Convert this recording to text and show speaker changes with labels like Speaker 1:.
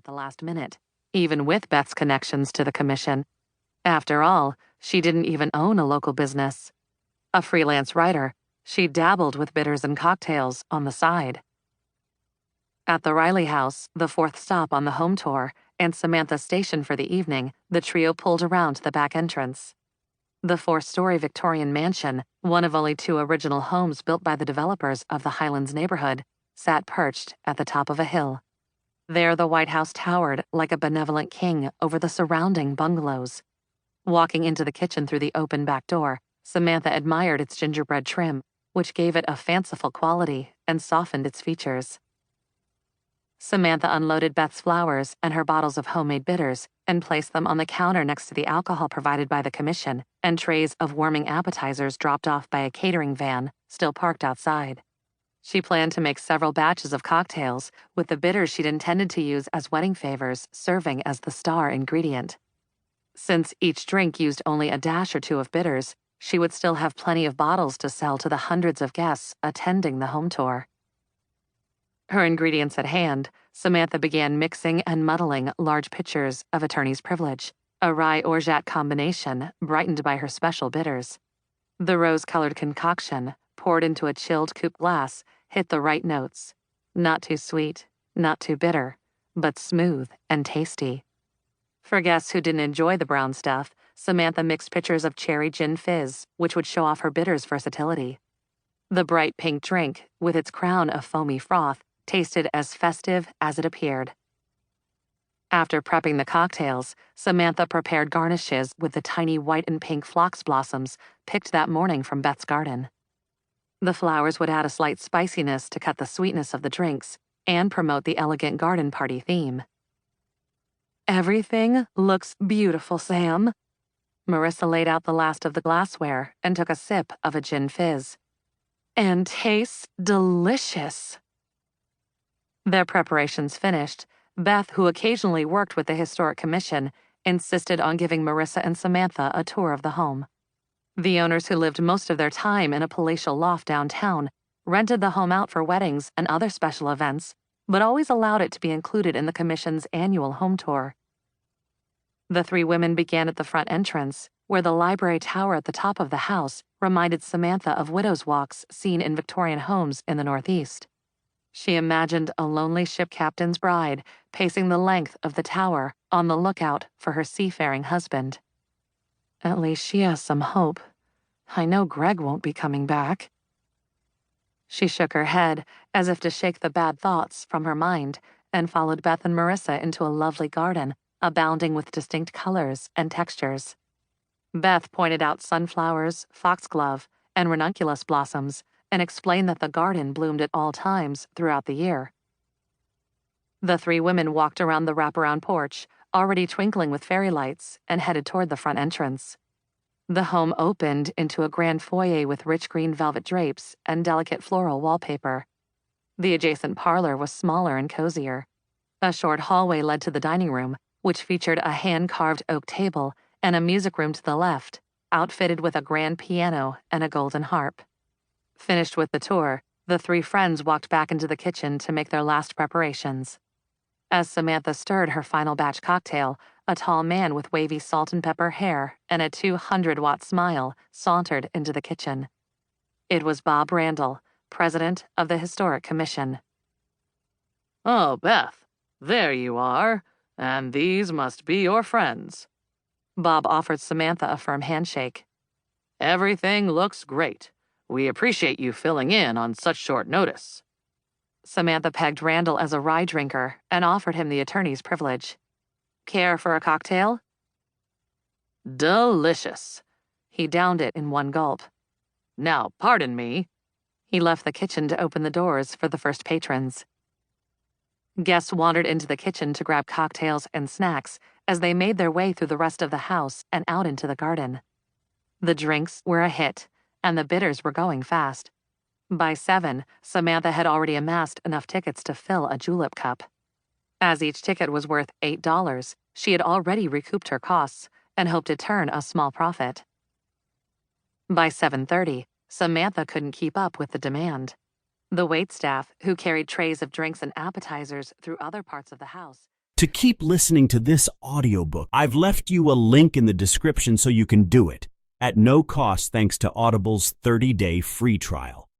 Speaker 1: the last minute, even with Beth's connections to the commission. After all, she didn't even own a local business. A freelance writer, she dabbled with bitters and cocktails on the side. At the Riley house, the fourth stop on the home tour, and Samantha's station for the evening, the trio pulled around the back entrance. The 4-story Victorian mansion, one of only 2 original homes built by the developers of the Highlands neighborhood, sat perched at the top of a hill. There the White House towered like a benevolent king over the surrounding bungalows. Walking into the kitchen through the open back door, Samantha admired its gingerbread trim, which gave it a fanciful quality and softened its features. Samantha unloaded Beth's flowers and her bottles of homemade bitters and placed them on the counter next to the alcohol provided by the commission and trays of warming appetizers dropped off by a catering van still parked outside. She planned to make several batches of cocktails, with the bitters she'd intended to use as wedding favors serving as the star ingredient. Since each drink used only a dash or 2 of bitters, she would still have plenty of bottles to sell to the hundreds of guests attending the home tour. Her ingredients at hand, Samantha began mixing and muddling large pitchers of attorney's privilege, a rye-orgeat combination brightened by her special bitters. The rose-colored concoction, poured into a chilled coupe glass, hit the right notes. Not too sweet, not too bitter, but smooth and tasty. For guests who didn't enjoy the brown stuff, Samantha mixed pitchers of cherry gin fizz, which would show off her bitters' versatility. The bright pink drink, with its crown of foamy froth, tasted as festive as it appeared. After prepping the cocktails, Samantha prepared garnishes with the tiny white and pink phlox blossoms picked that morning from Beth's garden. The flowers would add a slight spiciness to cut the sweetness of the drinks and promote the elegant garden party theme. "Everything looks beautiful, Sam." Marissa laid out the last of the glassware and took a sip of a gin fizz. "And tastes delicious." Their preparations finished, Beth, who occasionally worked with the Historic Commission, insisted on giving Marissa and Samantha a tour of the home. The owners, who lived most of their time in a palatial loft downtown, rented the home out for weddings and other special events, but always allowed it to be included in the Commission's annual home tour. The 3 women began at the front entrance, where the library tower at the top of the house reminded Samantha of widows' walks seen in Victorian homes in the Northeast. She imagined a lonely ship captain's bride pacing the length of the tower on the lookout for her seafaring husband. "At least she has some hope. I know Greg won't be coming back." She shook her head as if to shake the bad thoughts from her mind and followed Beth and Marissa into a lovely garden abounding with distinct colors and textures. Beth pointed out sunflowers, foxglove, and ranunculus blossoms and explained that the garden bloomed at all times throughout the year. The 3 women walked around the wraparound porch, already twinkling with fairy lights, and headed toward the front entrance. The home opened into a grand foyer with rich green velvet drapes and delicate floral wallpaper. The adjacent parlor was smaller and cozier. A short hallway led to the dining room, which featured a hand-carved oak table and a music room to the left, outfitted with a grand piano and a golden harp. Finished with the tour, the 3 friends walked back into the kitchen to make their last preparations. As Samantha stirred her final batch cocktail, a tall man with wavy salt and pepper hair and a 200-watt smile sauntered into the kitchen. It was Bob Randall, president of the Historic Commission.
Speaker 2: "Oh, Beth, there you are. And these must be your friends."
Speaker 1: Bob offered Samantha a firm handshake.
Speaker 2: "Everything looks great. We appreciate you filling in on such short notice."
Speaker 1: Samantha pegged Randall as a rye drinker and offered him the attorney's privilege. "Care for a cocktail?"
Speaker 2: "Delicious."
Speaker 1: He downed it in one gulp.
Speaker 2: "Now, pardon me."
Speaker 1: He left the kitchen to open the doors for the first patrons. Guests wandered into the kitchen to grab cocktails and snacks as they made their way through the rest of the house and out into the garden. The drinks were a hit, and the bitters were going fast. By 7, Samantha had already amassed enough tickets to fill a julep cup. As each ticket was worth $8, she had already recouped her costs and hoped to turn a small profit. By 7:30, Samantha couldn't keep up with the demand. The waitstaff, who carried trays of drinks and appetizers through other parts of the house,
Speaker 3: To keep listening to this audiobook, I've left you a link in the description so you can do it, at no cost thanks to Audible's 30-day free trial.